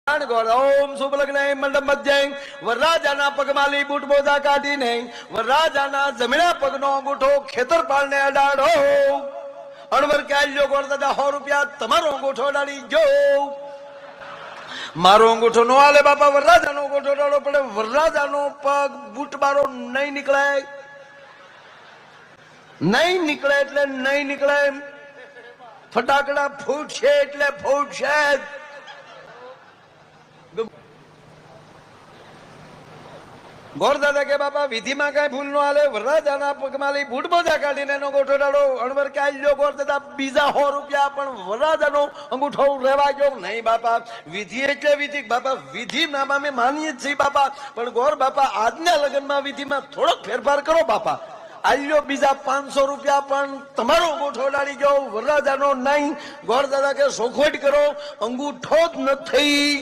ઓમ શુભ લગ્ન મંડપ મધ્ય વરરાજાના પગમાલી બૂટ મોજા કાઢીને વરરાજાના જમણા પગનો અંગૂઠો ખેતરપાળને અડાડો. અણવર ક્યાલ્યો ગોળ દાદા 100 રૂપિયા તમારો અંગૂઠો અડાડી ગયો. મારો અંગૂઠો નો હાલે બાપા, વરરાજાનો અંગૂઠો અડાડો પડે. વરરાજાનો પગ બૂટ મારો નહીં નીકળે, નહીં નીકળે એટલે નહીં નીકળે. ફટાકડા ફૂટશે એટલે ફૂટશે. ગોરદાદા કે બાપા વિધિમાં કઈ ભૂલ નો હાલે. વરરાજાના પગમાં બૂટ મોજા કાઢીને એનો અંગૂઠો ડાળો. અણવર કે આલ્યો ગોરદાદા બીજા 100 રૂપિયા, પણ વરરાજાનો અંગૂઠો રેવા ગયો નહીં બાપા. વિધિ એટલે વિધિ બાપા, વિધિ ના અમે માનીએ જ છીએ બાપા, પણ ગોર બાપા આજના લગ્નમાં વિધિમાં થોડોક ફેરફાર કરો બાપા. આલ્યો બીજા 500 રૂપિયા, પણ તમારો અંગૂઠો ડાળી ગયો, વરરાજાનો નહીં. ગોરદાદા કે સોખવટ કરો, અંગૂઠો જ નથી.